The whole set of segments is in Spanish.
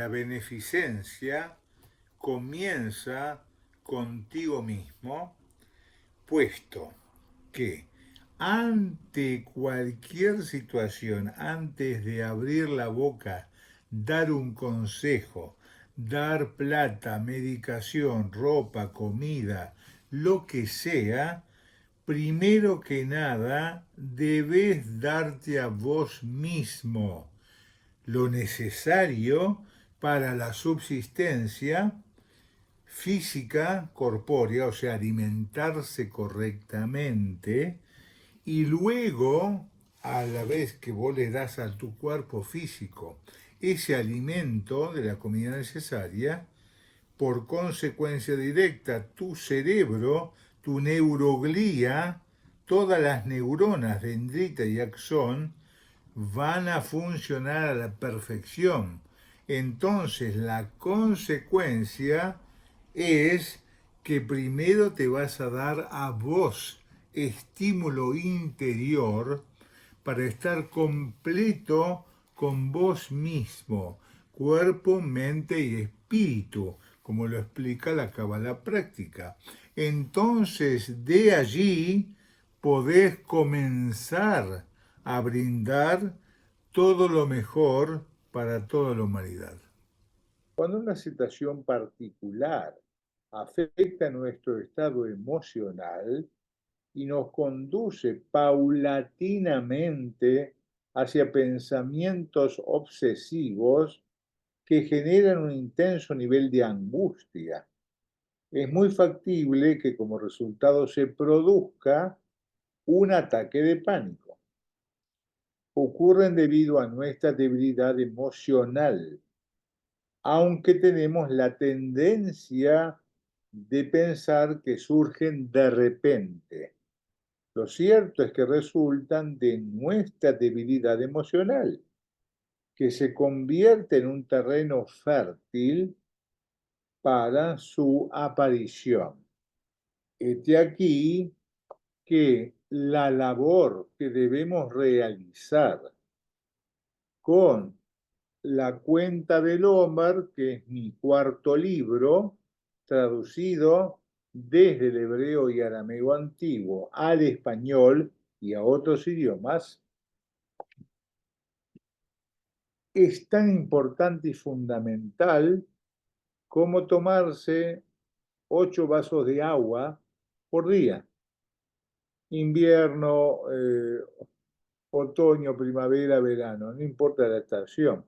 beneficencia comienza contigo mismo, puesto que ante cualquier situación, antes de abrir la boca, dar un consejo, dar plata, medicación, ropa, comida, lo que sea, primero que nada debes darte a vos mismo lo necesario para la subsistencia física corpórea, o sea, alimentarse correctamente, y luego, a la vez que vos le das a tu cuerpo físico ese alimento de la comida necesaria, por consecuencia directa, tu cerebro, tu neuroglía, todas las neuronas dendrita y axón van a funcionar a la perfección. Entonces la consecuencia es que primero te vas a dar a vos estímulo interior para estar completo con vos mismo, cuerpo, mente y espíritu, como lo explica la Cábala práctica. Entonces, de allí podés comenzar a brindar todo lo mejor para toda la humanidad. Cuando una situación particular afecta nuestro estado emocional y nos conduce paulatinamente hacia pensamientos obsesivos que generan un intenso nivel de angustia, es muy factible que como resultado se produzca un ataque de pánico. Ocurren debido a nuestra debilidad emocional, aunque tenemos la tendencia de pensar que surgen de repente. Lo cierto es que resultan de nuestra debilidad emocional, que se convierte en un terreno fértil para su aparición. Este aquí que la labor que debemos realizar con La cuenta del Omar, que es mi cuarto libro, traducido desde el hebreo y arameo antiguo al español y a otros idiomas, es tan importante y fundamental como tomarse 8 vasos de agua por día. Invierno, otoño, primavera, verano, no importa la estación.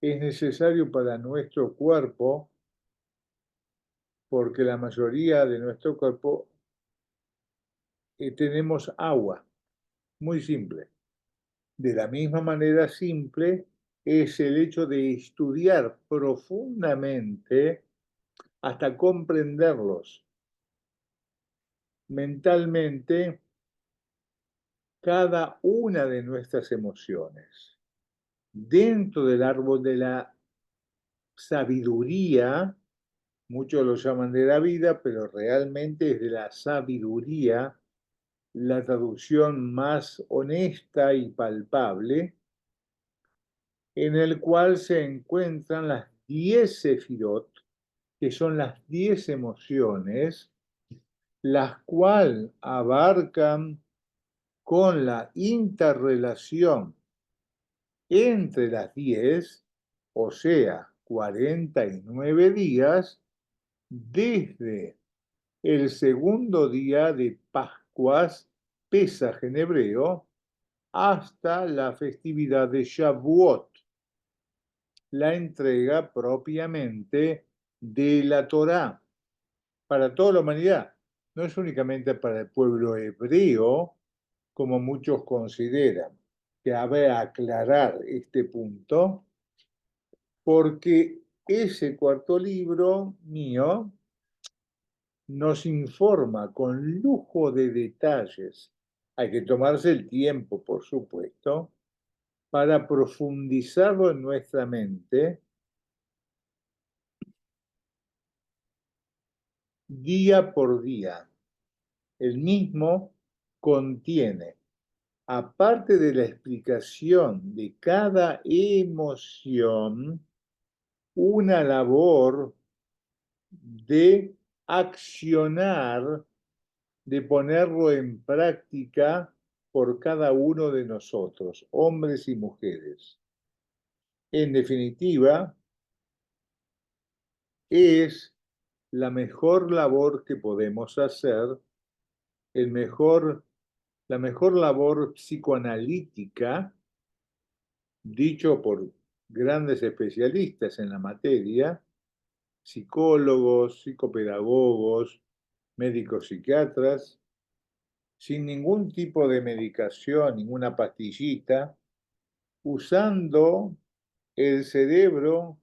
Es necesario para nuestro cuerpo porque la mayoría de nuestro cuerpo tenemos agua, muy simple. De la misma manera simple es el hecho de estudiar profundamente hasta comprenderlos mentalmente cada una de nuestras emociones. Dentro del árbol de la sabiduría, muchos lo llaman de la vida, pero realmente es de la sabiduría la traducción más honesta y palpable, en el cual se encuentran las 10 sefirot, que son las 10 emociones, las cuales abarcan con la interrelación entre las 10, o sea, 49 días, desde el segundo día de Pascuas, Pesaj en hebreo, hasta la festividad de Shavuot, la entrega propiamente de la Torá para toda la humanidad. No es únicamente para el pueblo hebreo, como muchos consideran. Cabe aclarar este punto, porque ese cuarto libro mío nos informa con lujo de detalles. Hay que tomarse el tiempo, por supuesto, para profundizarlo en nuestra mente día por día. El mismo contiene, aparte de la explicación de cada emoción, una labor de accionar, de ponerlo en práctica por cada uno de nosotros, hombres y mujeres. En definitiva, es la mejor labor que podemos hacer, la mejor labor psicoanalítica, dicho por grandes especialistas en la materia, psicólogos, psicopedagogos, médicos psiquiatras, sin ningún tipo de medicación, ninguna pastillita, usando el cerebro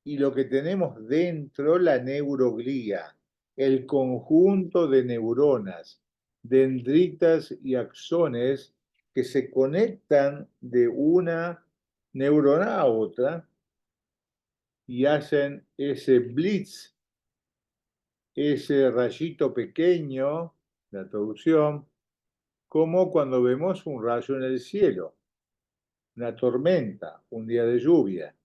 y lo que tenemos dentro, la neuroglía, el conjunto de neuronas, dendritas y axones que se conectan de una neurona a otra y hacen ese blitz, ese rayito pequeño, la traducción, como cuando vemos un rayo en el cielo, una tormenta, un día de lluvia.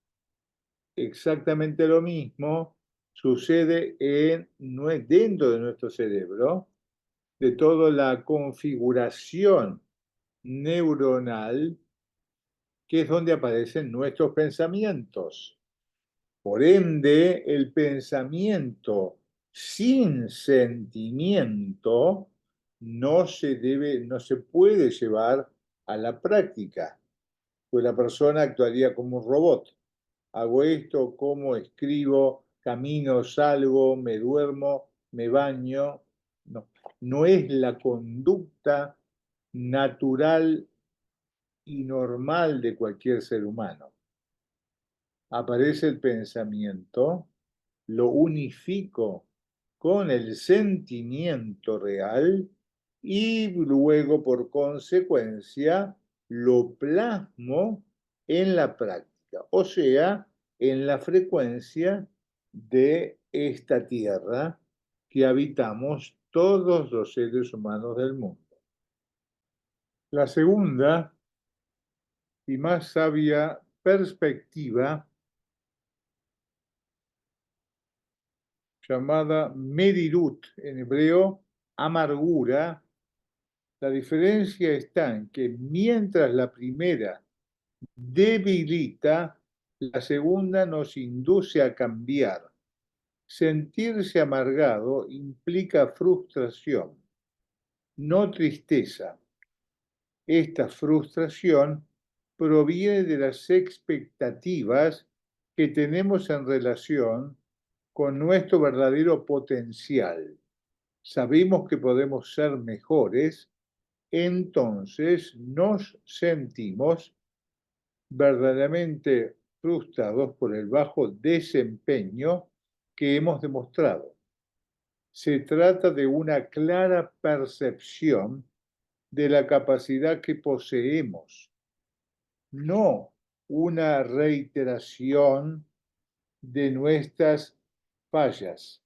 Exactamente lo mismo sucede dentro de nuestro cerebro, de toda la configuración neuronal, que es donde aparecen nuestros pensamientos. Por ende, el pensamiento sin sentimiento no se puede llevar a la práctica, pues la persona actuaría como un robot. Hago esto, como, escribo, camino, salgo, me duermo, me baño. No, no es la conducta natural y normal de cualquier ser humano. Aparece el pensamiento, lo unifico con el sentimiento real y luego, por consecuencia, lo plasmo en la práctica, o sea, en la frecuencia de esta tierra que habitamos todos los seres humanos del mundo. La segunda y más sabia perspectiva, llamada Merirut, en hebreo, amargura. La diferencia está en que mientras la primera debilita, la segunda nos induce a cambiar. Sentirse amargado implica frustración, no tristeza. Esta frustración proviene de las expectativas que tenemos en relación con nuestro verdadero potencial. Sabemos que podemos ser mejores, entonces nos sentimos verdaderamente frustrados por el bajo desempeño que hemos demostrado. Se trata de una clara percepción de la capacidad que poseemos, no una reiteración de nuestras fallas.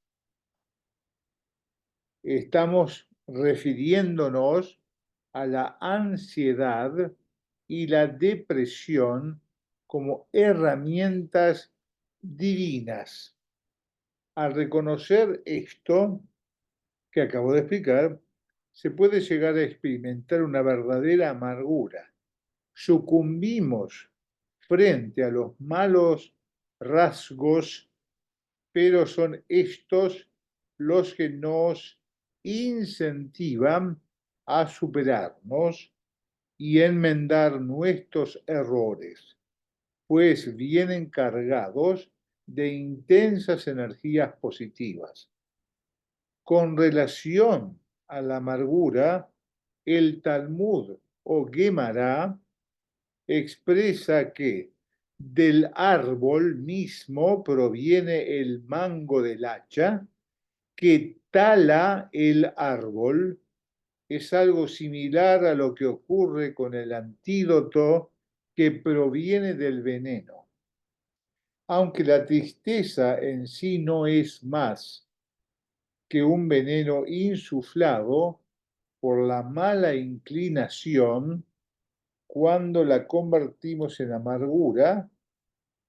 Estamos refiriéndonos a la ansiedad y la depresión como herramientas divinas. Al reconocer esto que acabo de explicar, se puede llegar a experimentar una verdadera amargura. Sucumbimos frente a los malos rasgos, pero son estos los que nos incentivan a superarnos y enmendar nuestros errores, pues vienen cargados de intensas energías positivas. Con relación a la amargura, el Talmud o Gemara expresa que del árbol mismo proviene el mango del hacha, que tala el árbol. Es algo similar a lo que ocurre con el antídoto que proviene del veneno. Aunque la tristeza en sí no es más que un veneno insuflado por la mala inclinación, cuando la convertimos en amargura,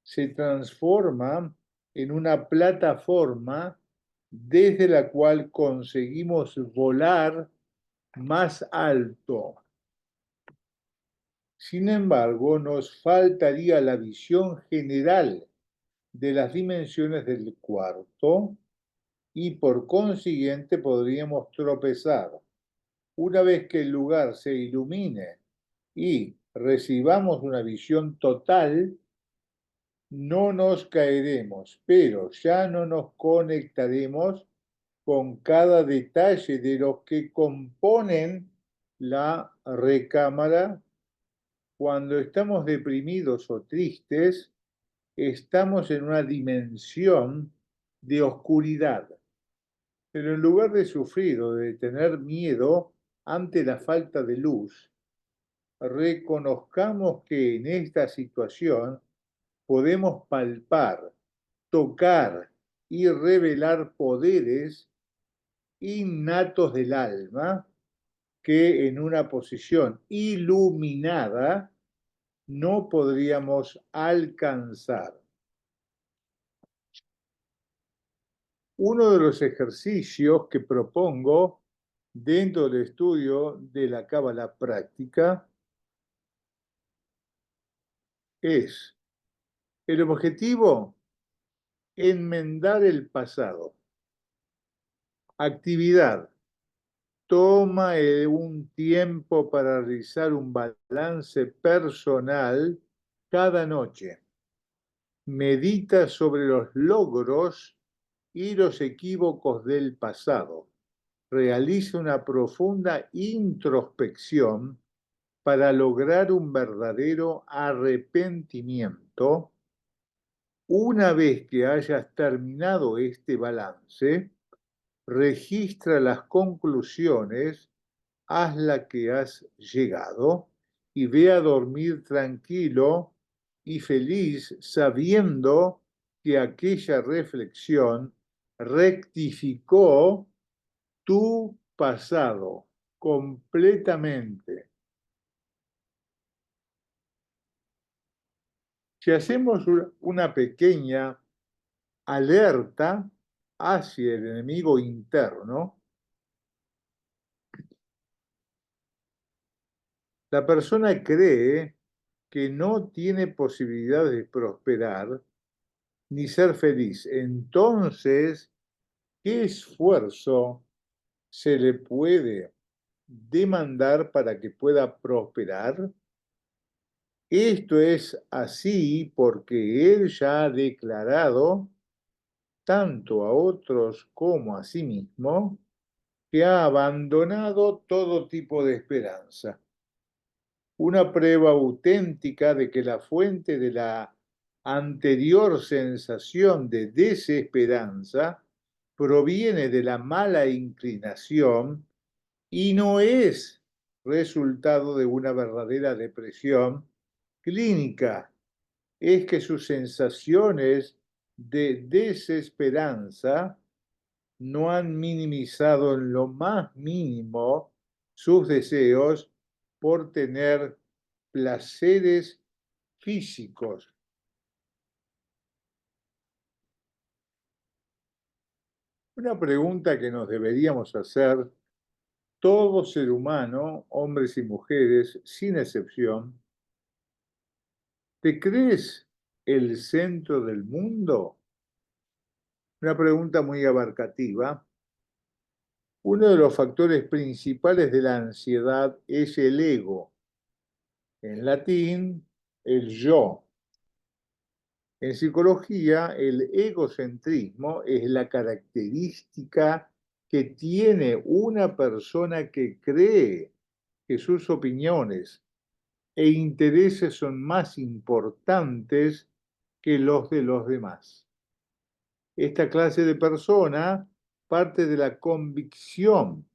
se transforma en una plataforma desde la cual conseguimos volar más alto. Sin embargo, nos faltaría la visión general de las dimensiones del cuarto y por consiguiente podríamos tropezar. Una vez que el lugar se ilumine y recibamos una visión total, no nos caeremos, pero ya no nos conectaremos con cada detalle de los que componen la recámara. Cuando estamos deprimidos o tristes, estamos en una dimensión de oscuridad. Pero en lugar de sufrir o de tener miedo ante la falta de luz, reconozcamos que en esta situación podemos palpar, tocar y revelar poderes innatos del alma que en una posición iluminada no podríamos alcanzar. Uno de los ejercicios que propongo dentro del estudio de la Cábala práctica es el objetivo: enmendar el pasado. Actividad: toma un tiempo para realizar un balance personal cada noche. Medita sobre los logros y los equívocos del pasado. Realiza una profunda introspección para lograr un verdadero arrepentimiento. Una vez que hayas terminado este balance, registra las conclusiones a las que has llegado y ve a dormir tranquilo y feliz sabiendo que aquella reflexión rectificó tu pasado completamente. Si hacemos una pequeña alerta hacia el enemigo interno, la persona cree que no tiene posibilidades de prosperar ni ser feliz. Entonces, ¿qué esfuerzo se le puede demandar para que pueda prosperar? Esto es así porque él ya ha declarado, tanto a otros como a sí mismo, que ha abandonado todo tipo de esperanza. Una prueba auténtica de que la fuente de la anterior sensación de desesperanza proviene de la mala inclinación y no es resultado de una verdadera depresión clínica. Es que sus sensaciones de desesperanza no han minimizado en lo más mínimo sus deseos por tener placeres físicos. Una pregunta que nos deberíamos hacer todo ser humano, hombres y mujeres, sin excepción: ¿te crees el centro del mundo? Una pregunta muy abarcativa. Uno de los factores principales de la ansiedad es el ego. En latín, el yo. En psicología, el egocentrismo es la característica que tiene una persona que cree que sus opiniones e intereses son más importantes que los de los demás. Esta clase de persona parte de la convicción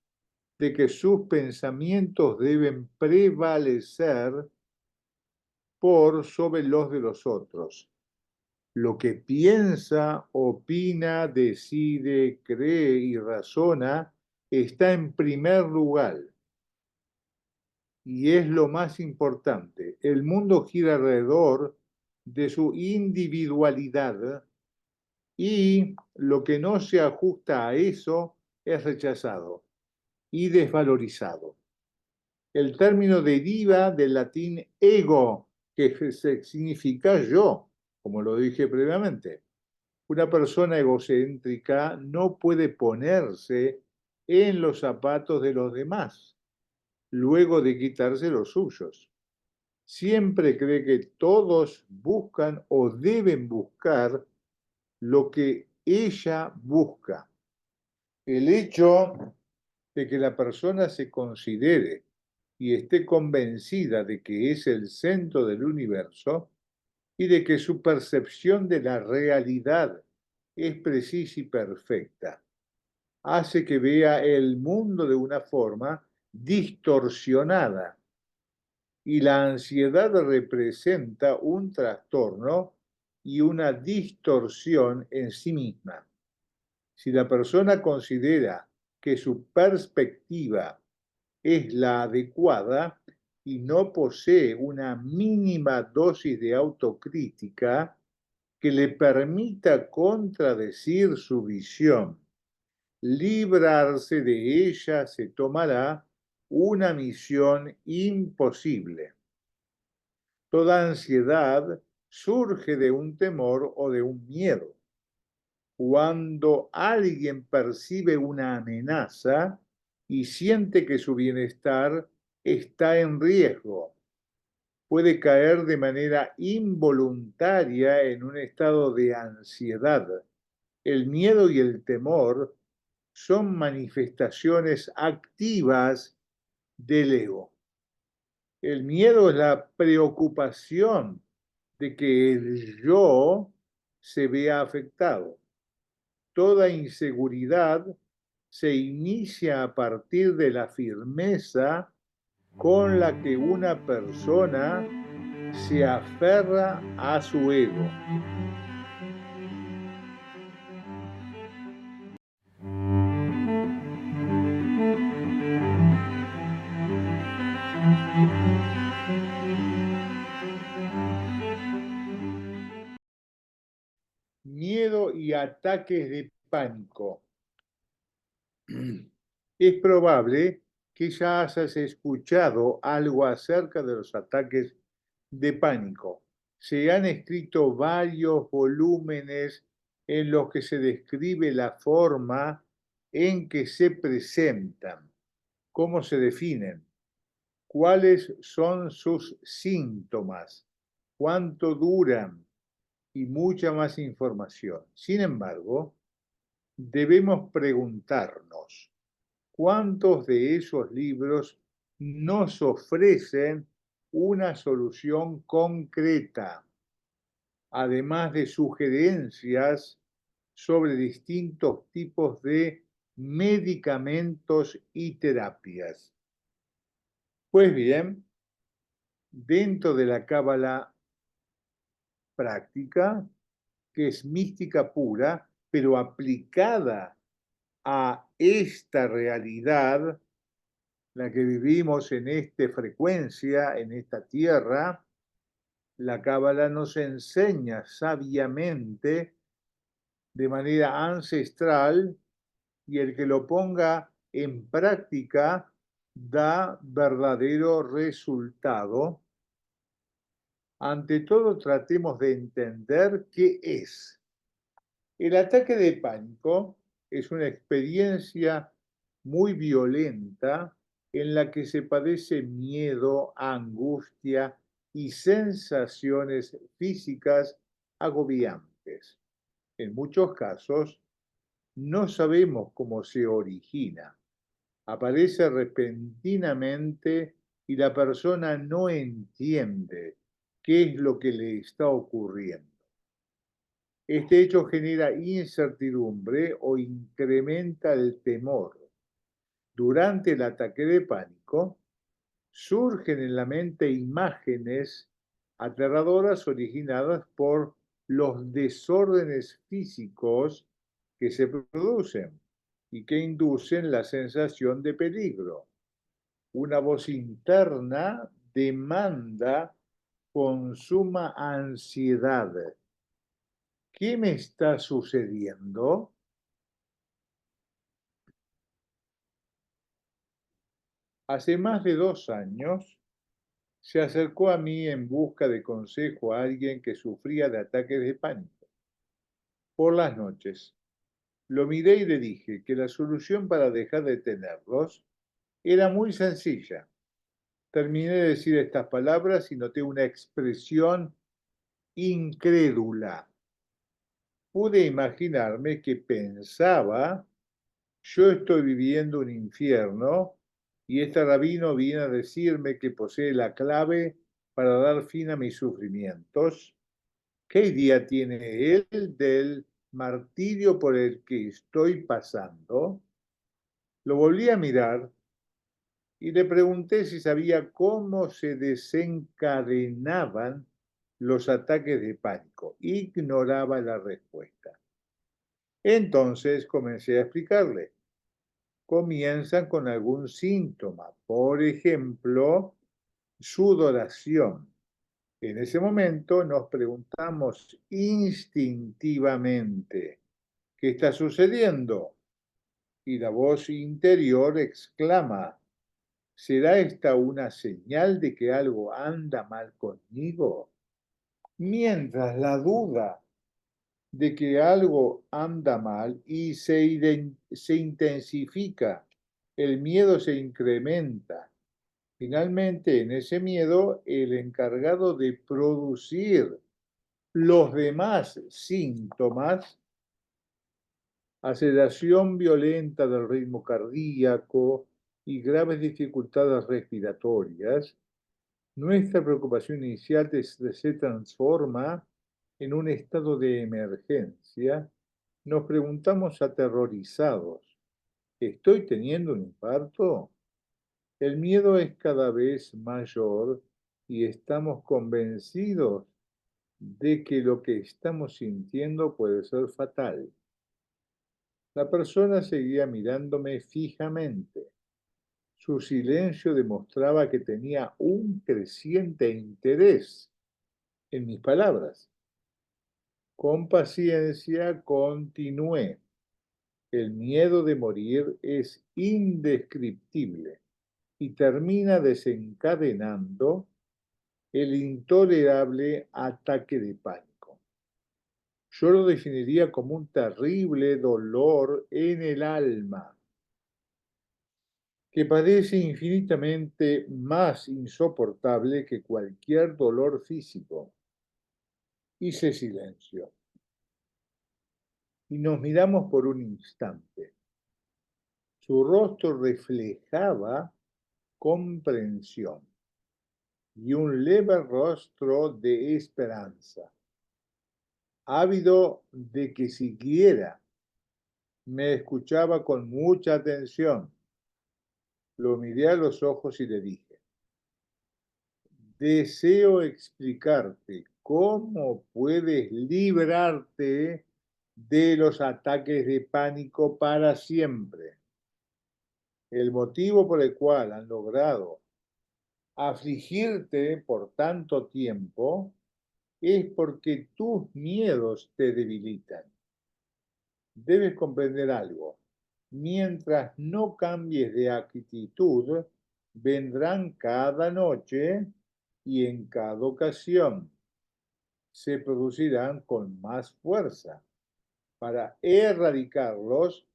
de que sus pensamientos deben prevalecer por sobre los de los otros. Lo que piensa, opina, decide, cree y razona está en primer lugar y es lo más importante. El mundo gira alrededor de su individualidad y lo que no se ajusta a eso es rechazado y desvalorizado. El término deriva del latín ego, que significa yo, como lo dije previamente. Una persona egocéntrica no puede ponerse en los zapatos de los demás, luego de quitarse los suyos. Siempre cree que todos buscan o deben buscar lo que ella busca. El hecho de que la persona se considere y esté convencida de que es el centro del universo y de que su percepción de la realidad es precisa y perfecta, hace que vea el mundo de una forma distorsionada, y la ansiedad representa un trastorno y una distorsión en sí misma. Si la persona considera que su perspectiva es la adecuada y no posee una mínima dosis de autocrítica que le permita contradecir su visión, librarse de ella se tomará una misión imposible. Toda ansiedad surge de un temor o de un miedo. Cuando alguien percibe una amenaza y siente que su bienestar está en riesgo, puede caer de manera involuntaria en un estado de ansiedad. El miedo y el temor son manifestaciones activas del ego. El miedo es la preocupación de que el yo se vea afectado. Toda inseguridad se inicia a partir de la firmeza con la que una persona se aferra a su ego. Miedo y ataques de pánico. Es probable que ya hayas escuchado algo acerca de los ataques de pánico. Se han escrito varios volúmenes en los que se describe la forma en que se presentan, cómo se definen, cuáles son sus síntomas, cuánto duran y mucha más información. Sin embargo, debemos preguntarnos, ¿cuántos de esos libros nos ofrecen una solución concreta, además de sugerencias sobre distintos tipos de medicamentos y terapias? Pues bien, dentro de la cábala práctica, que es mística pura, pero aplicada a esta realidad, la que vivimos en esta frecuencia, en esta tierra, la Cábala nos enseña sabiamente, de manera ancestral, y el que lo ponga en práctica da verdadero resultado. Ante todo, tratemos de entender qué es. El ataque de pánico es una experiencia muy violenta en la que se padece miedo, angustia y sensaciones físicas agobiantes. En muchos casos, no sabemos cómo se origina. Aparece repentinamente y la persona no entiende qué es lo que le está ocurriendo. Este hecho genera incertidumbre o incrementa el temor. Durante el ataque de pánico, surgen en la mente imágenes aterradoras originadas por los desórdenes físicos que se producen y que inducen la sensación de peligro. Una voz interna demanda con suma ansiedad: ¿Qué me está sucediendo? Hace más de 2 años se acercó a mí en busca de consejo a alguien que sufría de ataques de pánico. Por las noches, lo miré y le dije que la solución para dejar de tenerlos era muy sencilla. Terminé de decir estas palabras y noté una expresión incrédula. Pude imaginarme que pensaba, yo estoy viviendo un infierno y este rabino viene a decirme que posee la clave para dar fin a mis sufrimientos. ¿Qué idea tiene él del martirio por el que estoy pasando? Lo volví a mirar y le pregunté si sabía cómo se desencadenaban los ataques de pánico. Ignoraba la respuesta. Entonces comencé a explicarle. Comienzan con algún síntoma, por ejemplo, sudoración. En ese momento nos preguntamos instintivamente, ¿qué está sucediendo? Y la voz interior exclama, ¿será esta una señal de que algo anda mal conmigo? Mientras la duda de que algo anda mal y se intensifica, el miedo se incrementa. Finalmente, en ese miedo, el encargado de producir los demás síntomas, aceleración violenta del ritmo cardíaco y graves dificultades respiratorias, nuestra preocupación inicial se transforma en un estado de emergencia. Nos preguntamos aterrorizados, ¿estoy teniendo un infarto? El miedo es cada vez mayor y estamos convencidos de que lo que estamos sintiendo puede ser fatal. La persona seguía mirándome fijamente. Su silencio demostraba que tenía un creciente interés en mis palabras. Con paciencia continué. El miedo de morir es indescriptible y termina desencadenando el intolerable ataque de pánico. Yo lo definiría como un terrible dolor en el alma, que parece infinitamente más insoportable que cualquier dolor físico. Hice silencio y nos miramos por un instante. Su rostro reflejaba comprensión y un leve rostro de esperanza, ávido de que siguiera. Me escuchaba con mucha atención. Lo miré a los ojos y le dije, deseo explicarte cómo puedes librarte de los ataques de pánico para siempre. El motivo por el cual han logrado afligirte por tanto tiempo es porque tus miedos te debilitan. Debes comprender algo. Mientras no cambies de actitud, vendrán cada noche y en cada ocasión se producirán con más fuerza. Para erradicarlos,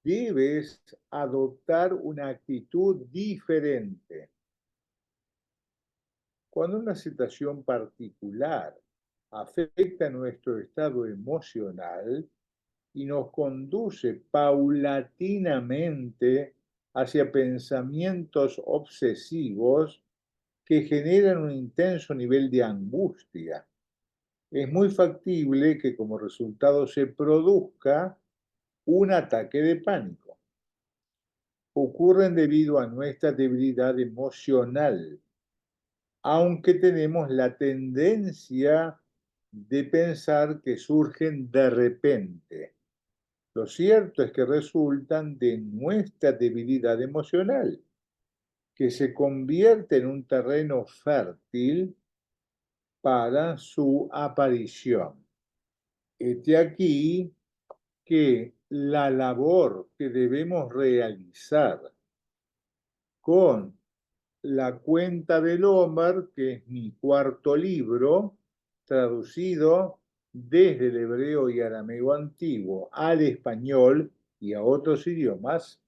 debes adoptar una actitud diferente. Cuando una situación particular afecta nuestro estado emocional, y nos conduce paulatinamente hacia pensamientos obsesivos que generan un intenso nivel de angustia. Es muy factible que como resultado se produzca un ataque de pánico. Ocurren debido a nuestra debilidad emocional, aunque tenemos la tendencia de pensar que surgen de repente. Lo cierto es que resultan de nuestra debilidad emocional, que se convierte en un terreno fértil para su aparición. Este aquí que la labor que debemos realizar con la cuenta del Homer, que es mi cuarto libro, traducido desde el hebreo y arameo antiguo al español y a otros idiomas,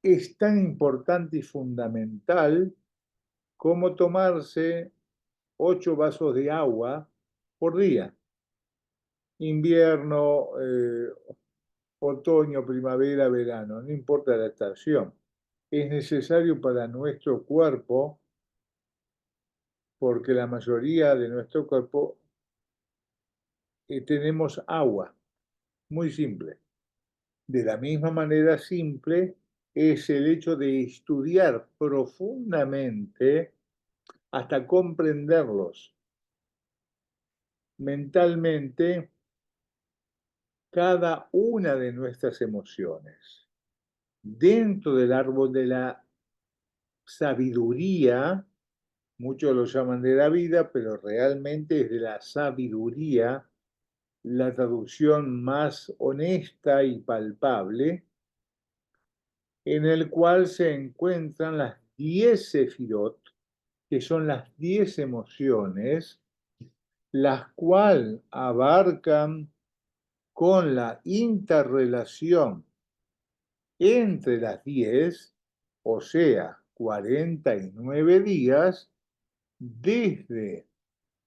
es tan importante y fundamental como tomarse 8 vasos de agua por día. Invierno, otoño, primavera, verano, no importa la estación. Es necesario para nuestro cuerpo porque la mayoría de nuestro cuerpo tenemos agua, muy simple. De la misma manera simple es el hecho de estudiar profundamente hasta comprenderlos mentalmente cada una de nuestras emociones. Dentro del árbol de la sabiduría, muchos lo llaman de la vida, pero realmente es de la sabiduría la traducción más honesta y palpable, en el cual se encuentran las 10 sefirot, que son las 10 emociones, las cuales abarcan con la interrelación entre las 10, o sea, 49 días, desde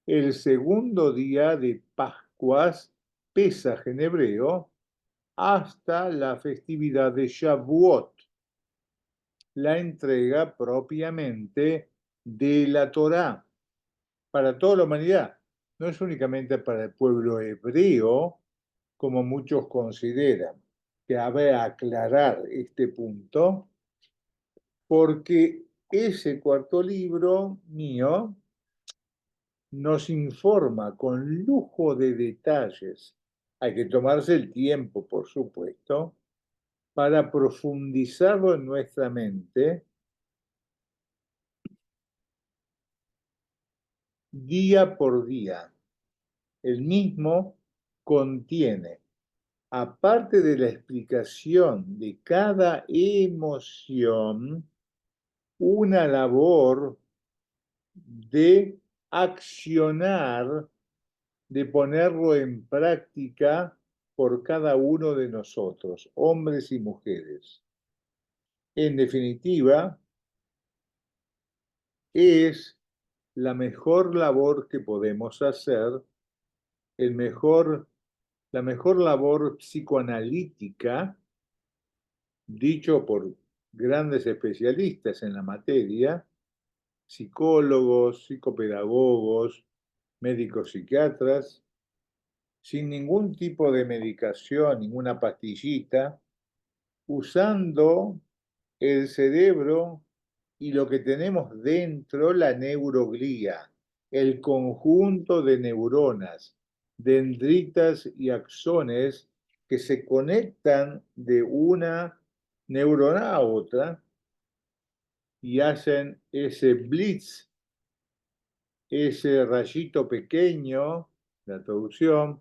el segundo día de Pascuas, Pesaj en hebreo, hasta la festividad de Shavuot, la entrega propiamente de la Torá para toda la humanidad. No es únicamente para el pueblo hebreo, como muchos consideran. Que cabe aclarar este punto, porque ese cuarto libro mío nos informa con lujo de detalles. Hay que tomarse el tiempo, por supuesto, para profundizarlo en nuestra mente día por día. El mismo contiene, aparte de la explicación de cada emoción, una labor de accionar, de ponerlo en práctica por cada uno de nosotros, hombres y mujeres. En definitiva, es la mejor labor que podemos hacer, la mejor labor psicoanalítica, dicho por grandes especialistas en la materia, psicólogos, psicopedagogos, médicos psiquiatras, sin ningún tipo de medicación, ninguna pastillita, usando el cerebro y lo que tenemos dentro, la neuroglía, el conjunto de neuronas, dendritas y axones que se conectan de una neurona a otra y hacen ese blitz, ese rayito pequeño, la traducción,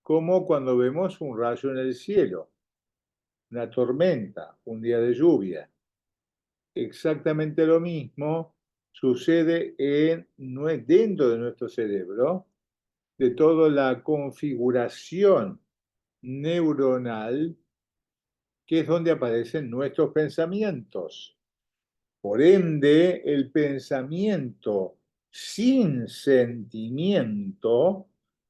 como cuando vemos un rayo en el cielo, una tormenta, un día de lluvia. Exactamente lo mismo sucede dentro de nuestro cerebro, de toda la configuración neuronal, que es donde aparecen nuestros pensamientos. Por ende, el pensamiento sin sentimiento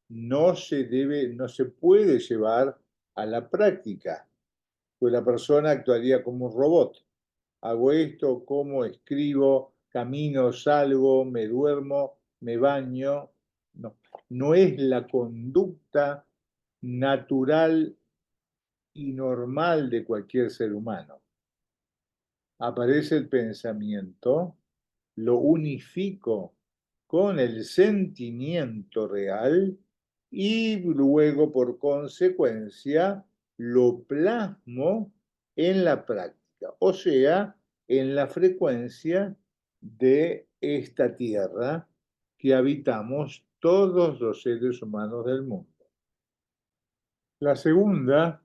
no se puede llevar a la práctica, pues la persona actuaría como un robot. Hago esto, como, escribo, camino, salgo, me duermo, me baño. No, no es la conducta natural y normal de cualquier ser humano. Aparece el pensamiento, lo unifico con el sentimiento real y luego, por consecuencia, lo plasmo en la práctica, o sea, en la frecuencia de esta tierra que habitamos todos los seres humanos del mundo. La segunda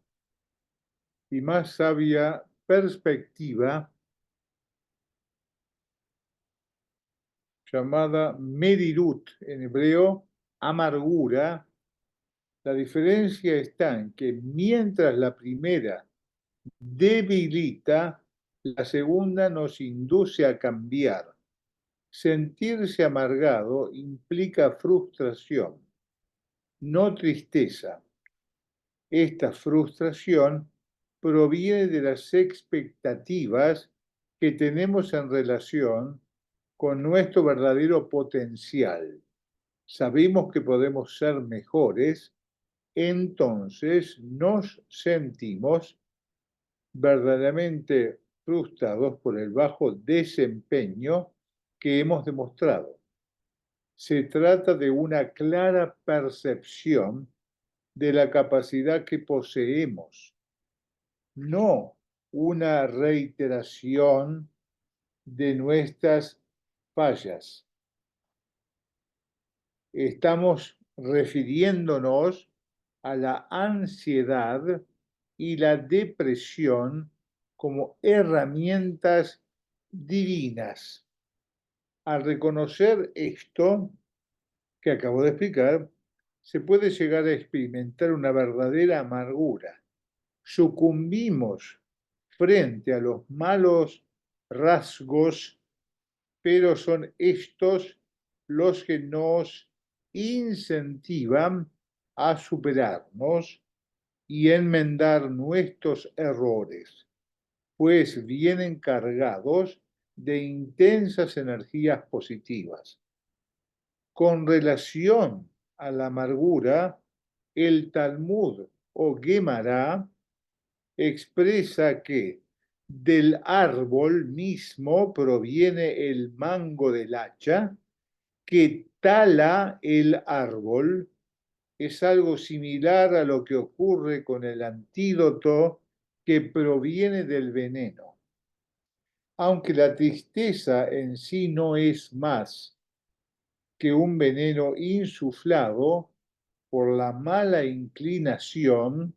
y más sabia perspectiva, llamada merirut, en hebreo amargura, la diferencia está en que mientras la primera debilita, la segunda nos induce a cambiar. Sentirse amargado implica frustración, no tristeza. Esta frustración proviene de las expectativas que tenemos en relación con nuestro verdadero potencial. Sabemos que podemos ser mejores, entonces nos sentimos verdaderamente frustrados por el bajo desempeño que hemos demostrado. Se trata de una clara percepción de la capacidad que poseemos, no una reiteración de nuestras fallas. Estamos refiriéndonos a la ansiedad y la depresión como herramientas divinas. Al reconocer esto que acabo de explicar, se puede llegar a experimentar una verdadera amargura. Sucumbimos frente a los malos rasgos, pero son estos los que nos incentivan a superarnos y enmendar nuestros errores, pues vienen cargados de intensas energías positivas. Con relación a la amargura, el Talmud o Gemara expresa que del árbol mismo proviene el mango del hacha, que tala el árbol. Es algo similar a lo que ocurre con el antídoto que proviene del veneno. Aunque la tristeza en sí no es más que un veneno insuflado por la mala inclinación,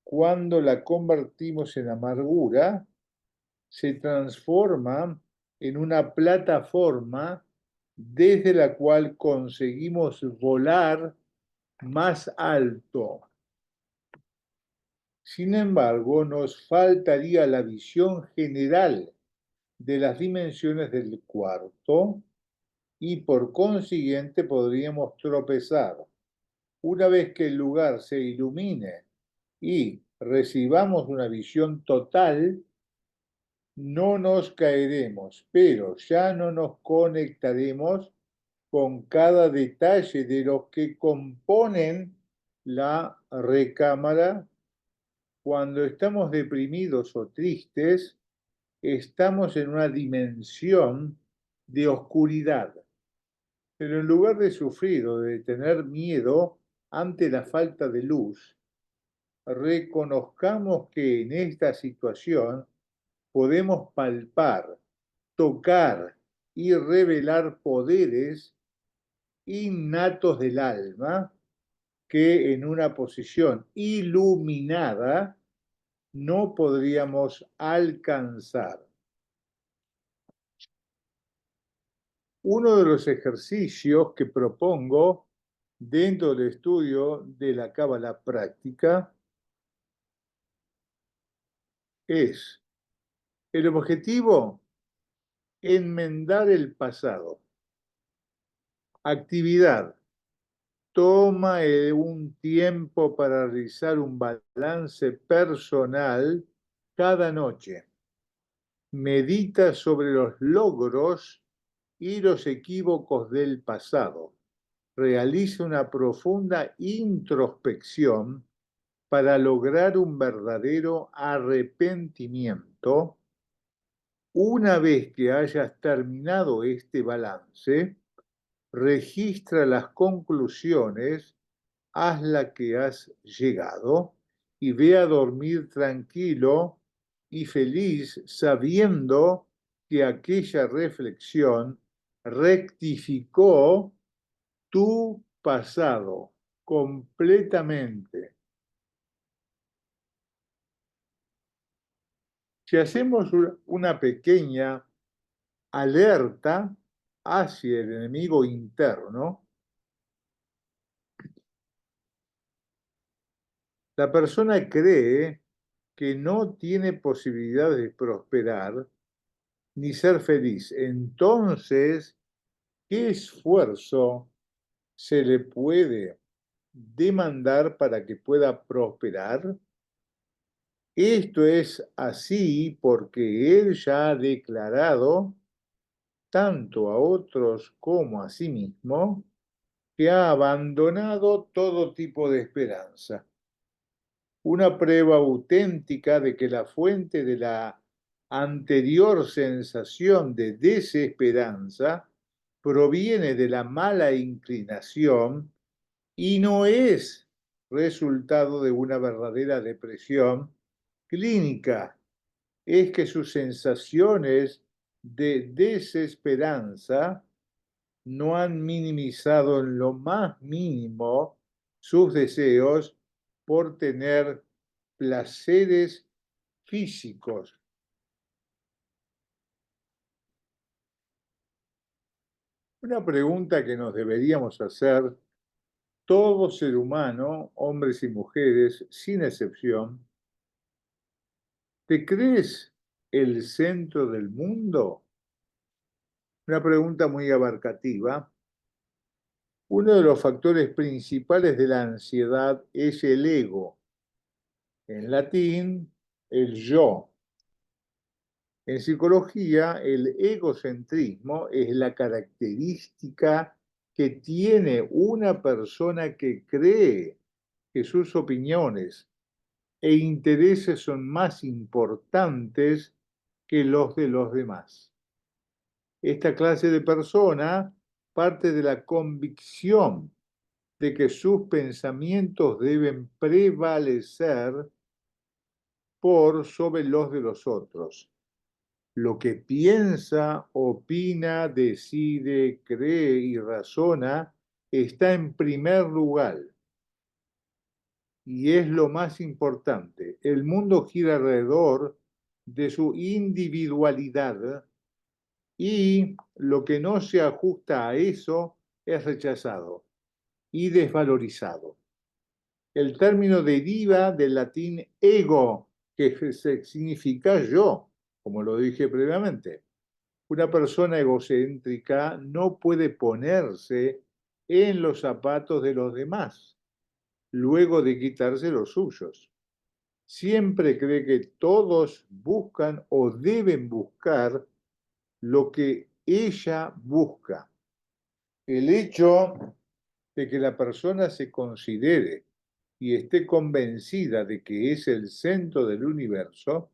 cuando la convertimos en amargura, se transforma en una plataforma desde la cual conseguimos volar más alto. Sin embargo, nos faltaría la visión general de las dimensiones del cuarto y por consiguiente podríamos tropezar. Una vez que el lugar se ilumine y recibamos una visión total, no nos caeremos, pero ya no nos conectaremos con cada detalle de los que componen la recámara. Cuando estamos deprimidos o tristes, estamos en una dimensión de oscuridad. Pero en lugar de sufrir o de tener miedo ante la falta de luz, reconozcamos que en esta situación podemos palpar, tocar y revelar poderes innatos del alma que en una posición iluminada no podríamos alcanzar. Uno de los ejercicios que propongo dentro del estudio de la Cábala práctica es el objetivo: enmendar el pasado. Actividad: toma un tiempo para realizar un balance personal cada noche. Medita sobre los logros y los equívocos del pasado. Realiza una profunda introspección para lograr un verdadero arrepentimiento. Una vez que hayas terminado este balance, registra las conclusiones a las que has llegado y ve a dormir tranquilo y feliz sabiendo que aquella reflexión rectificó tu pasado completamente. Si hacemos una pequeña alerta hacia el enemigo interno, la persona cree que no tiene posibilidades de prosperar ni ser feliz. Entonces, ¿qué esfuerzo se le puede demandar para que pueda prosperar? Esto es así porque él ya ha declarado, tanto a otros como a sí mismo, que ha abandonado todo tipo de esperanza. Una prueba auténtica de que la fuente de la anterior sensación de desesperanza proviene de la mala inclinación y no es resultado de una verdadera depresión clínica. Es que sus sensaciones de desesperanza no han minimizado en lo más mínimo sus deseos por tener placeres físicos. Una pregunta que nos deberíamos hacer todo ser humano, hombres y mujeres, sin excepción: ¿te crees el centro del mundo? Una pregunta muy abarcativa. Uno de los factores principales de la ansiedad es el ego. En latín, el yo. En psicología, el egocentrismo es la característica que tiene una persona que cree que sus opiniones e intereses son más importantes que los de los demás. Esta clase de persona parte de la convicción de que sus pensamientos deben prevalecer por sobre los de los otros. Lo que piensa, opina, decide, cree y razona está en primer lugar y es lo más importante. El mundo gira alrededor de su individualidad y lo que no se ajusta a eso es rechazado y desvalorizado. El término deriva del latín ego, que significa yo, como lo dije previamente. Una persona egocéntrica no puede ponerse en los zapatos de los demás luego de quitarse los suyos. Siempre cree que todos buscan o deben buscar lo que ella busca. El hecho de que la persona se considere y esté convencida de que es el centro del universo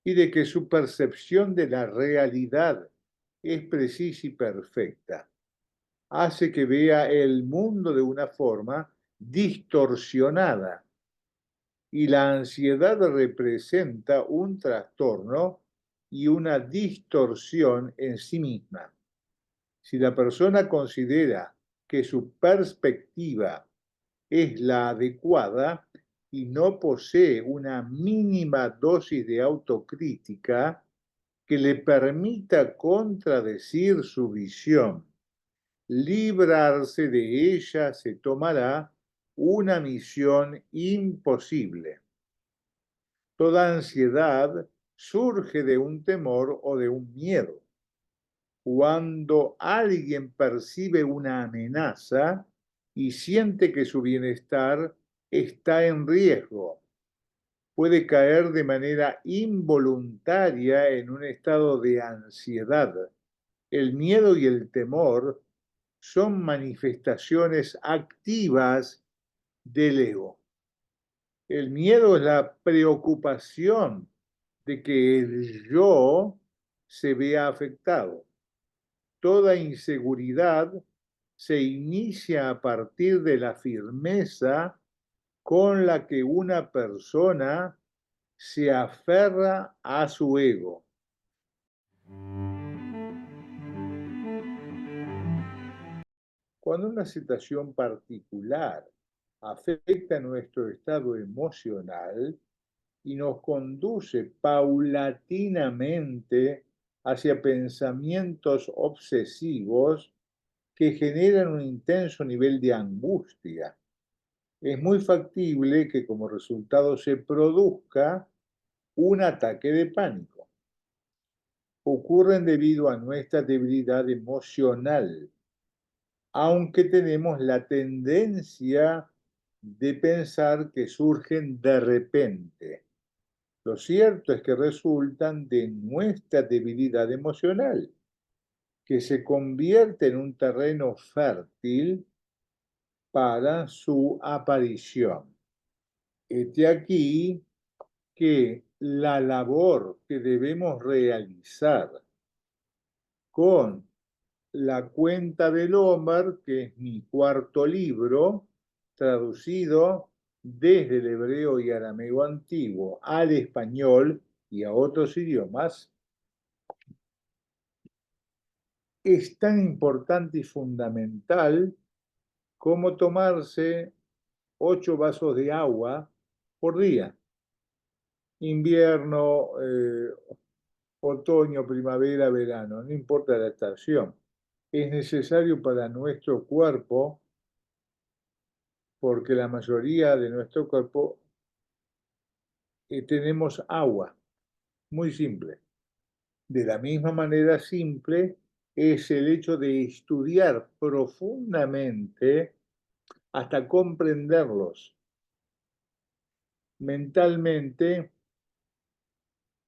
y de que su percepción de la realidad es precisa y perfecta, hace que vea el mundo de una forma distorsionada, y la ansiedad representa un trastorno y una distorsión en sí misma. Si la persona considera que su perspectiva es la adecuada y no posee una mínima dosis de autocrítica que le permita contradecir su visión, librarse de ella se tomará una misión imposible. Toda ansiedad surge de un temor o de un miedo. Cuando alguien percibe una amenaza y siente que su bienestar está en riesgo, puede caer de manera involuntaria en un estado de ansiedad. El miedo y el temor son manifestaciones activas del ego. El miedo es la preocupación de que el yo se vea afectado. Toda inseguridad se inicia a partir de la firmeza con la que una persona se aferra a su ego. Cuando una situación particular afecta nuestro estado emocional y nos conduce paulatinamente hacia pensamientos obsesivos que generan un intenso nivel de angustia, es muy factible que como resultado se produzca un ataque de pánico. Ocurren debido a nuestra debilidad emocional, aunque tenemos la tendencia de pensar que surgen de repente. Lo cierto es que resultan de nuestra debilidad emocional, que se convierte en un terreno fértil para su aparición. Este aquí que la labor que debemos realizar con La cuenta del Homer, que es mi cuarto libro, traducido desde el hebreo y arameo antiguo al español y a otros idiomas, es tan importante y fundamental como tomarse 8 vasos de agua por día. Invierno, otoño, primavera, verano, no importa la estación. Es necesario para nuestro cuerpo porque la mayoría de nuestro cuerpo tenemos agua, muy simple. De la misma manera simple es el hecho de estudiar profundamente hasta comprenderlos mentalmente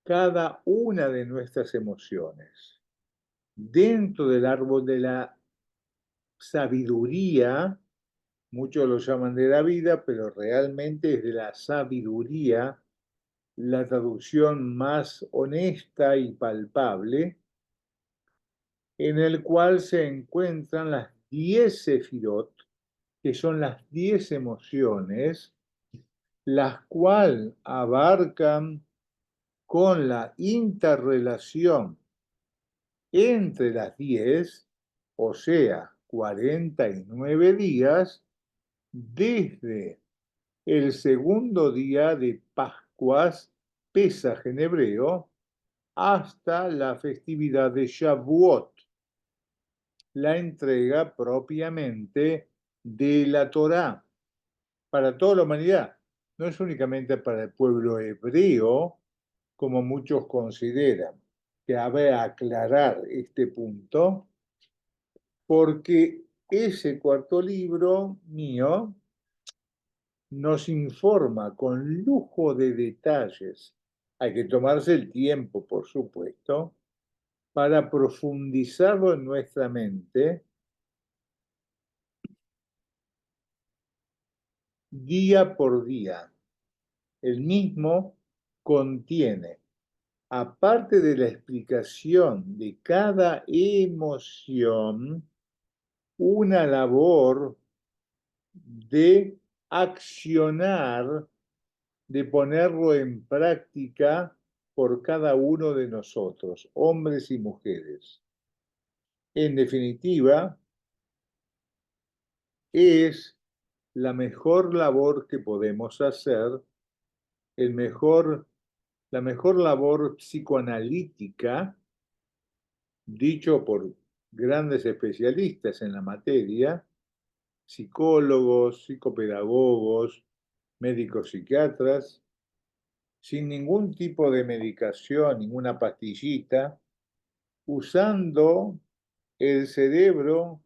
cada una de nuestras emociones. Dentro del árbol de la sabiduría, muchos lo llaman de la vida, pero realmente es de la sabiduría la traducción más honesta y palpable, en el cual se encuentran las 10 sefirot, que son las 10 emociones, las cuales abarcan con la interrelación entre las 10, o sea, 49 días, desde el segundo día de Pascuas, Pesaj en hebreo, hasta la festividad de Shavuot, la entrega propiamente de la Torá para toda la humanidad. No es únicamente para el pueblo hebreo, como muchos consideran. Cabe aclarar este punto, porque ese cuarto libro mío nos informa con lujo de detalles. Hay que tomarse el tiempo, por supuesto, para profundizarlo en nuestra mente día por día. El mismo contiene, aparte de la explicación de cada emoción, una labor de accionar, de ponerlo en práctica por cada uno de nosotros, hombres y mujeres. En definitiva, es la mejor labor que podemos hacer, la mejor labor psicoanalítica, dicho por grandes especialistas en la materia, psicólogos, psicopedagogos, médicos psiquiatras, sin ningún tipo de medicación, ninguna pastillita, usando el cerebro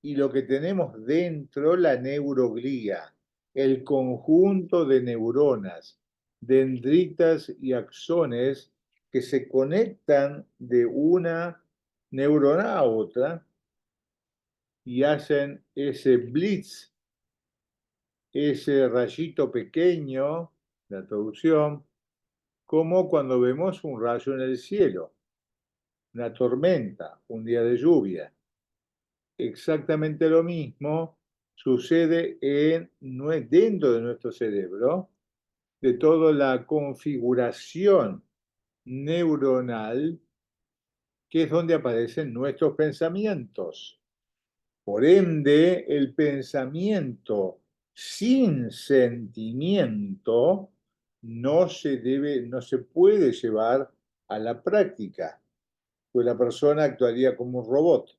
y lo que tenemos dentro, la neuroglía, el conjunto de neuronas, dendritas y axones que se conectan de una neurona a otra y hacen ese blitz, ese rayito pequeño, la traducción, como cuando vemos un rayo en el cielo, una tormenta, un día de lluvia. Exactamente lo mismo sucede dentro de nuestro cerebro, de toda la configuración neuronal, que es donde aparecen nuestros pensamientos. Por ende, el pensamiento sin sentimiento no se puede llevar a la práctica, pues la persona actuaría como un robot.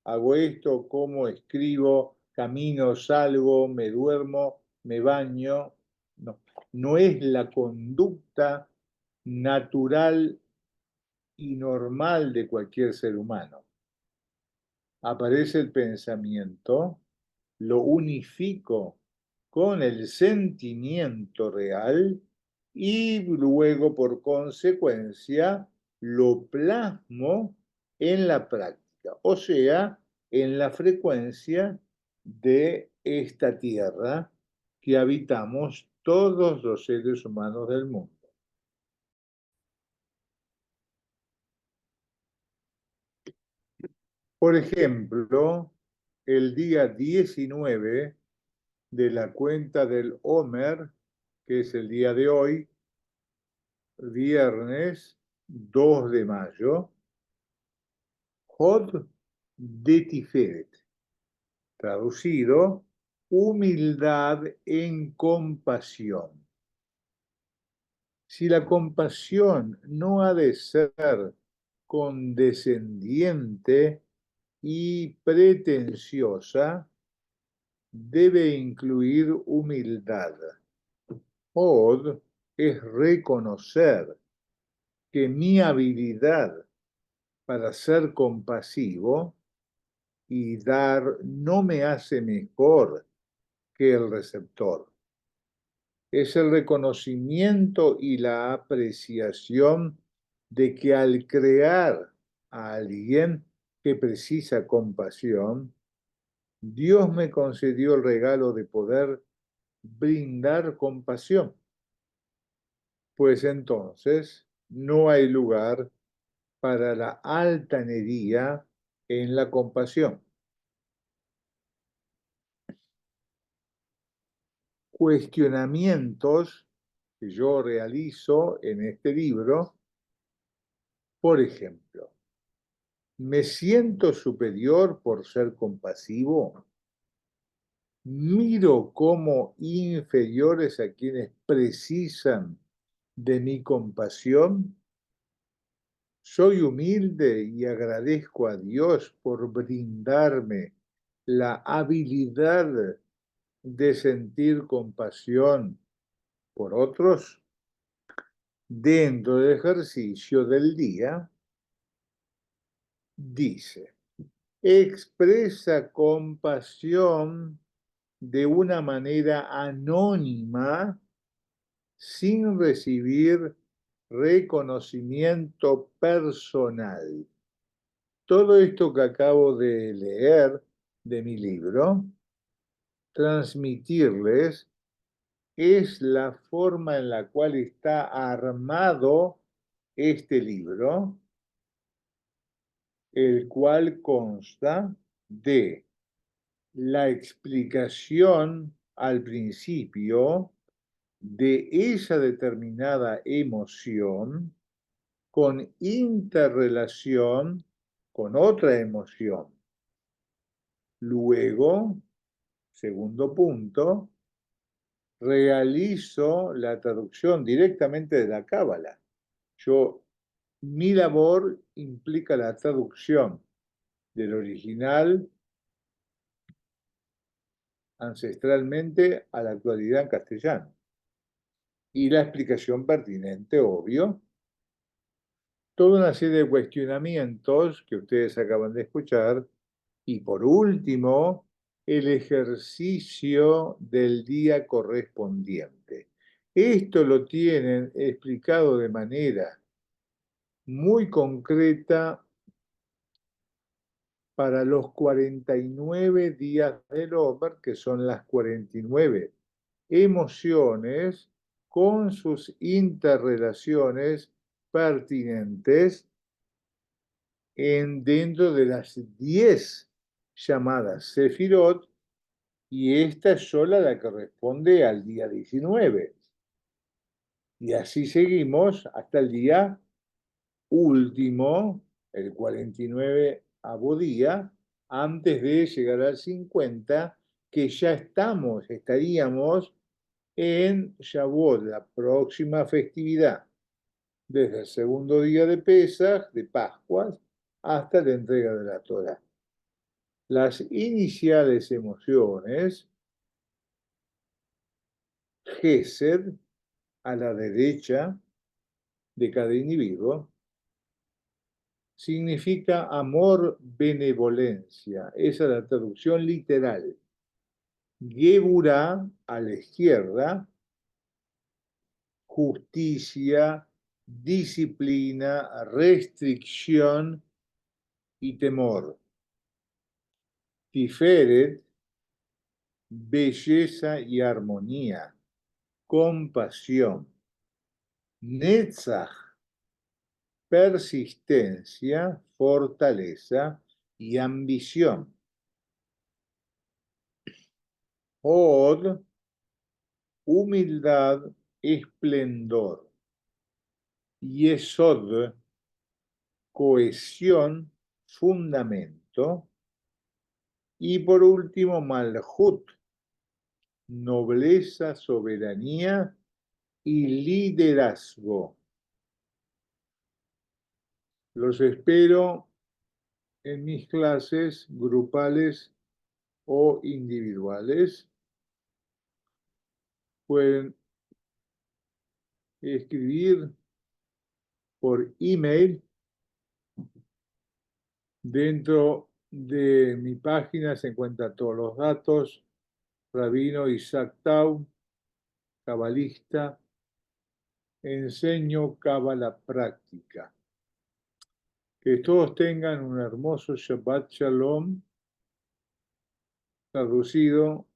Hago esto, como, escribo, camino, salgo, me duermo, me baño. No, no es la conducta natural y normal de cualquier ser humano. Aparece el pensamiento, lo unifico con el sentimiento real y luego por consecuencia lo plasmo en la práctica, o sea, en la frecuencia de esta tierra que habitamos todos los seres humanos del mundo. Por ejemplo, el día 19 de la cuenta del Omer, que es el día de hoy, viernes 2 de mayo, Hod de Tiferet, traducido, humildad en compasión. Si la compasión no ha de ser condescendiente y pretenciosa, debe incluir humildad. Od es reconocer que mi habilidad para ser compasivo y dar no me hace mejor que el receptor. Es el reconocimiento y la apreciación de que al crear a alguien que precisa compasión, Dios me concedió el regalo de poder brindar compasión. Pues entonces no hay lugar para la altanería en la compasión. Cuestionamientos que yo realizo en este libro, por ejemplo, ¿me siento superior por ser compasivo? ¿Miro como inferiores a quienes precisan de mi compasión? Soy humilde y agradezco a Dios por brindarme la habilidad de sentir compasión por otros. Dentro del ejercicio del día, dice, expresa compasión de una manera anónima sin recibir reconocimiento personal. Todo esto que acabo de leer de mi libro, transmitirles, es la forma en la cual está armado este libro, el cual consta de la explicación al principio de esa determinada emoción con interrelación con otra emoción. Luego, segundo punto, realizo la traducción directamente de la Cábala. Mi labor implica la traducción del original ancestralmente a la actualidad en castellano. Y la explicación pertinente, obvio. Toda una serie de cuestionamientos que ustedes acaban de escuchar. Y por último, el ejercicio del día correspondiente. Esto lo tienen explicado de manera muy concreta para los 49 días del Omer, que son las 49 emociones con sus interrelaciones pertinentes dentro de las 10 llamadas Sefirot, y esta es sola la que responde al día 19. Y así seguimos hasta el día último, el 49º día, antes de llegar al 50, que ya estaríamos en Shavuot, la próxima festividad, desde el segundo día de Pesaj, de Pascuas, hasta la entrega de la Torá. Las iniciales emociones, Gesed, a la derecha de cada individuo, significa amor, benevolencia. Esa es la traducción literal. Geburah, a la izquierda, justicia, disciplina, restricción y temor. Tiferet, belleza y armonía, compasión. Netzach, persistencia, fortaleza y ambición. Od, humildad, esplendor. Yesod, cohesión, fundamento. Y por último, Malhut, nobleza, soberanía y liderazgo. Los espero en mis clases grupales o individuales. Pueden escribir por email. Dentro de mi página se encuentran todos los datos. Rabino Isaac Tau, cabalista, enseño cábala práctica. Que todos tengan un hermoso Shabbat Shalom, traducido,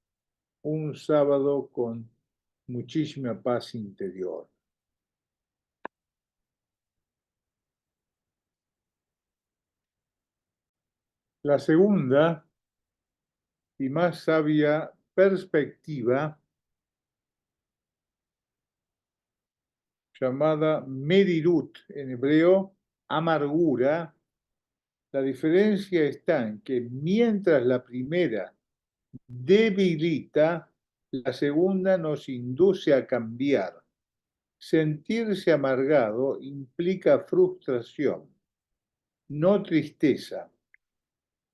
un sábado con muchísima paz interior. La segunda y más sabia perspectiva, llamada Merirut, en hebreo, amargura. La diferencia está en que mientras la primera debilita, la segunda nos induce a cambiar. Sentirse amargado implica frustración, no tristeza.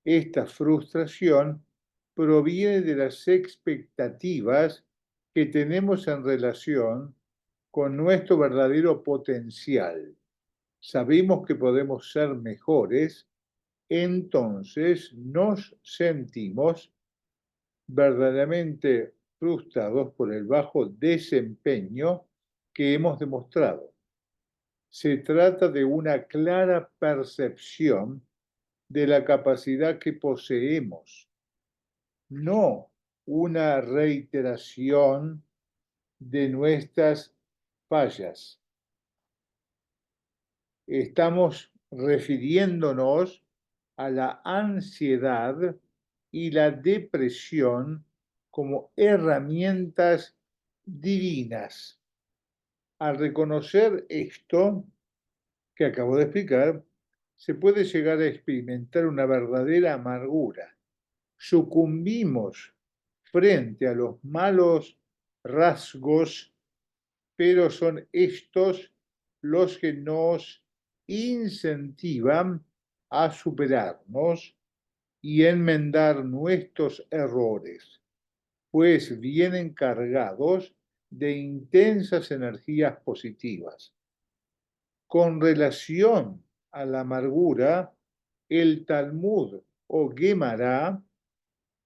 Esta frustración proviene de las expectativas que tenemos en relación con nuestro verdadero potencial. Sabemos que podemos ser mejores, entonces nos sentimos verdaderamente frustrados por el bajo desempeño que hemos demostrado. Se trata de una clara percepción de la capacidad que poseemos, no una reiteración de nuestras fallas. Estamos refiriéndonos a la ansiedad y la depresión como herramientas divinas. Al reconocer esto que acabo de explicar, se puede llegar a experimentar una verdadera amargura. Sucumbimos frente a los malos rasgos, pero son estos los que nos incentivan a superarnos y enmendar nuestros errores, pues vienen cargados de intensas energías positivas. Con relación a la amargura, el Talmud o Gemara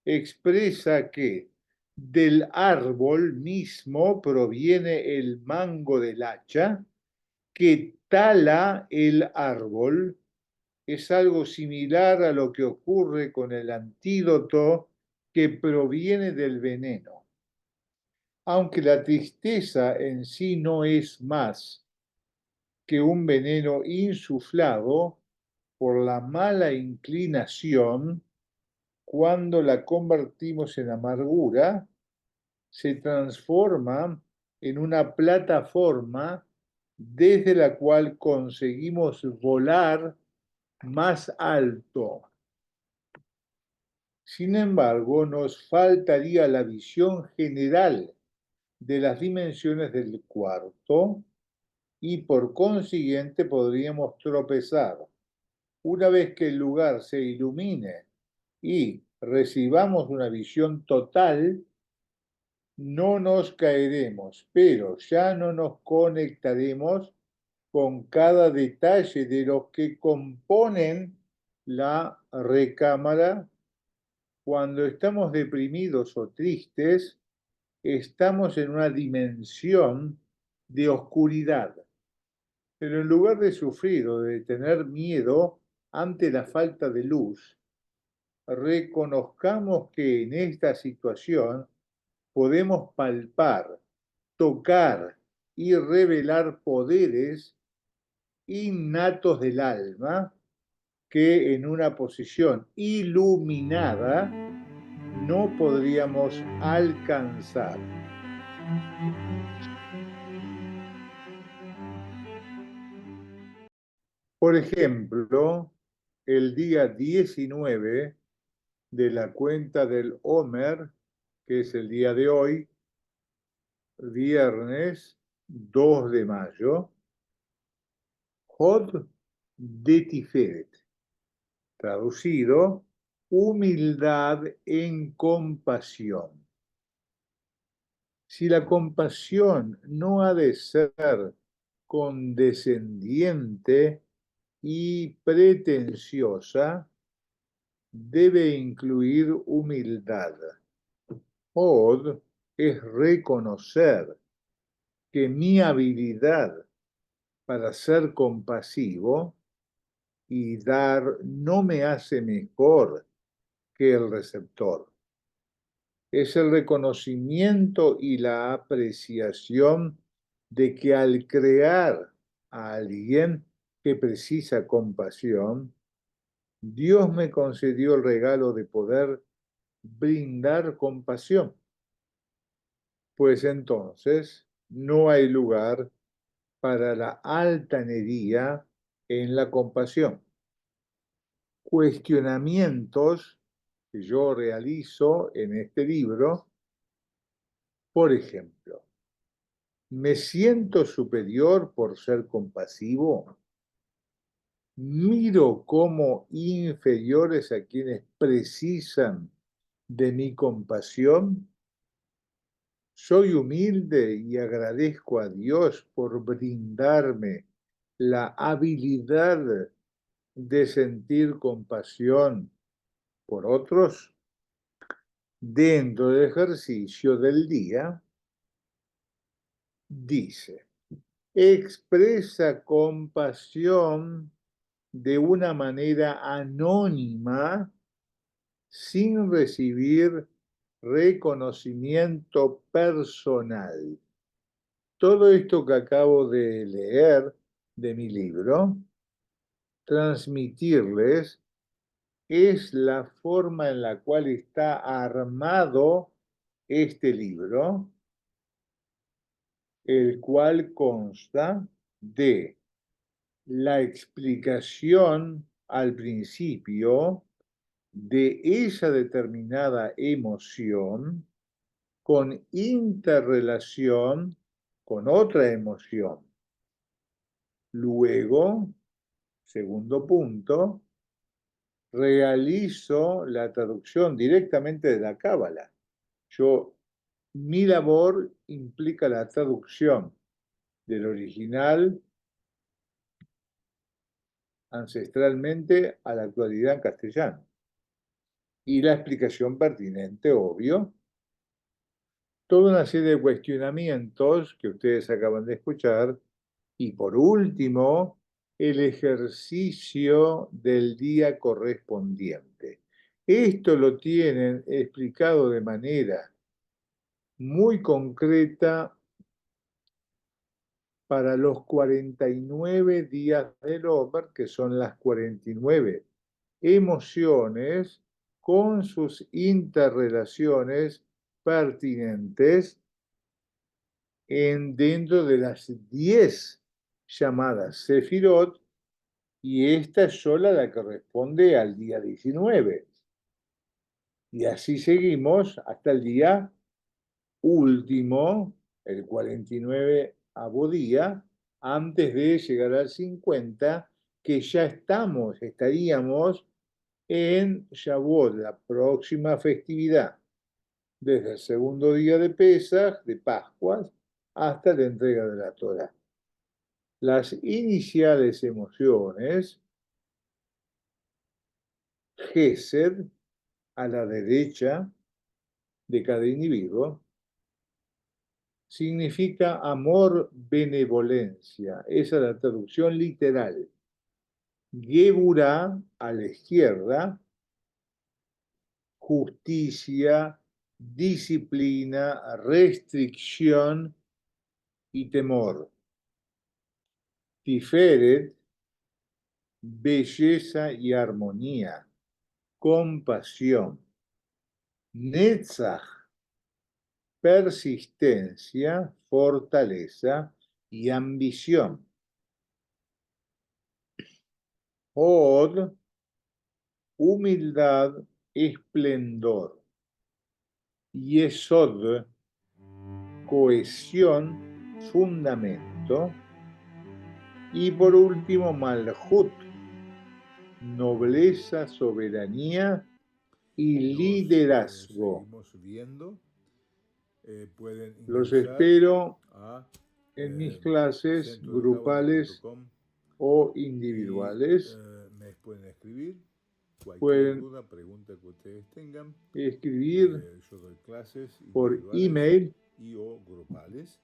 expresa que del árbol mismo proviene el mango del hacha, que tala el árbol. Es algo similar a lo que ocurre con el antídoto que proviene del veneno. Aunque la tristeza en sí no es más que un veneno insuflado por la mala inclinación, cuando la convertimos en amargura, se transforma en una plataforma desde la cual conseguimos volar más alto. Sin embargo, nos faltaría la visión general de las dimensiones del cuarto y por consiguiente podríamos tropezar. Una vez que el lugar se ilumine y recibamos una visión total, no nos caeremos, pero ya no nos conectaremos con cada detalle de los que componen la recámara. Cuando estamos deprimidos o tristes, estamos en una dimensión de oscuridad. Pero en lugar de sufrir o de tener miedo ante la falta de luz, reconozcamos que en esta situación podemos palpar, tocar y revelar poderes innatos del alma que en una posición iluminada no podríamos alcanzar. Por ejemplo, el día 19 de la cuenta del Omer, que es el día de hoy, viernes 2 de mayo, Hod de Tiferet, traducido, humildad en compasión. Si la compasión no ha de ser condescendiente y pretenciosa, debe incluir humildad. Od es reconocer que mi habilidad para ser compasivo y dar no me hace mejor que el receptor. Es el reconocimiento y la apreciación de que al crear a alguien que precisa compasión, Dios me concedió el regalo de poder brindar compasión. Pues entonces no hay lugar para la altanería en la compasión. Cuestionamientos que yo realizo en este libro, por ejemplo, ¿me siento superior por ser compasivo? ¿Miro como inferiores a quienes precisan de mi compasión? Soy humilde y agradezco a Dios por brindarme la habilidad de sentir compasión por otros. Dentro del ejercicio del día, dice, expresa compasión de una manera anónima sin recibir reconocimiento personal. Todo esto que acabo de leer de mi libro, transmitirles, es la forma en la cual está armado este libro, el cual consta de la explicación al principio de esa determinada emoción con interrelación con otra emoción. Luego, segundo punto, realizo la traducción directamente de la Cábala. Mi labor implica la traducción del original ancestralmente a la actualidad en castellano. Y la explicación pertinente, obvio. Toda una serie de cuestionamientos que ustedes acaban de escuchar. Y por último, el ejercicio del día correspondiente. Esto lo tienen explicado de manera muy concreta para los 49 días del Omer, que son las 49 emociones con sus interrelaciones pertinentes dentro de las 10 llamadas Sefirot, y esta es sola la que responde al día 19. Y así seguimos hasta el día último, el 49º día, antes de llegar al 50, que ya estaríamos en Shavuot, la próxima festividad, desde el segundo día de Pesaj, de Pascuas, hasta la entrega de la Torá. Las iniciales emociones, Gesed, a la derecha de cada individuo, significa amor, benevolencia. Esa es la traducción literal. Geburah, a la izquierda, justicia, disciplina, restricción y temor. Tiferet, belleza y armonía, compasión. Netzach, persistencia, fortaleza y ambición. Od, humildad, esplendor. Yesod, cohesión, fundamento. Y por último, Malhut, nobleza, soberanía y liderazgo. Seguimos viendo. Pueden Los ingresar espero a en mis clases grupales centrodecabala.com o y individuales. me pueden escribir cualquier Pueden duda, pregunta que ustedes tengan. escribir Yo doy clases por individuales email. y o grupales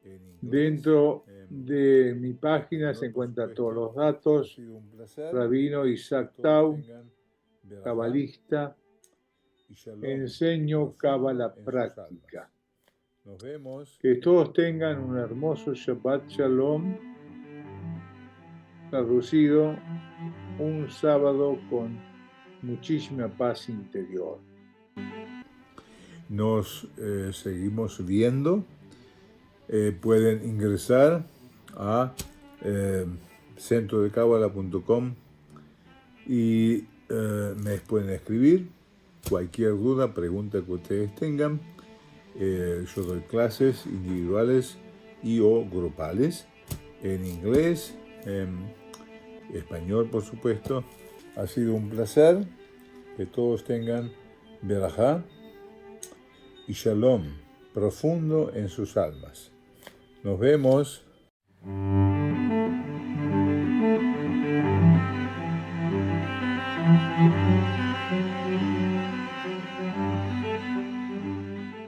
en inglés. Dentro de mi página se encuentran todos los datos. Ha sido un placer. Rabino Isaac Que todos Tau, tengan verajá cabalista, y shalom enseño profundo cábala en sus práctica. almas. Nos vemos. Que todos tengan un hermoso Shabbat Shalom, traducido, un sábado con muchísima paz interior. Nos seguimos viendo. Pueden ingresar a centrodecabala.com y me pueden escribir cualquier duda, pregunta que ustedes tengan. Yo doy clases individuales y o grupales en inglés, en español por supuesto. Ha sido un placer. Que todos tengan verajá y shalom profundo en sus almas. Nos vemos.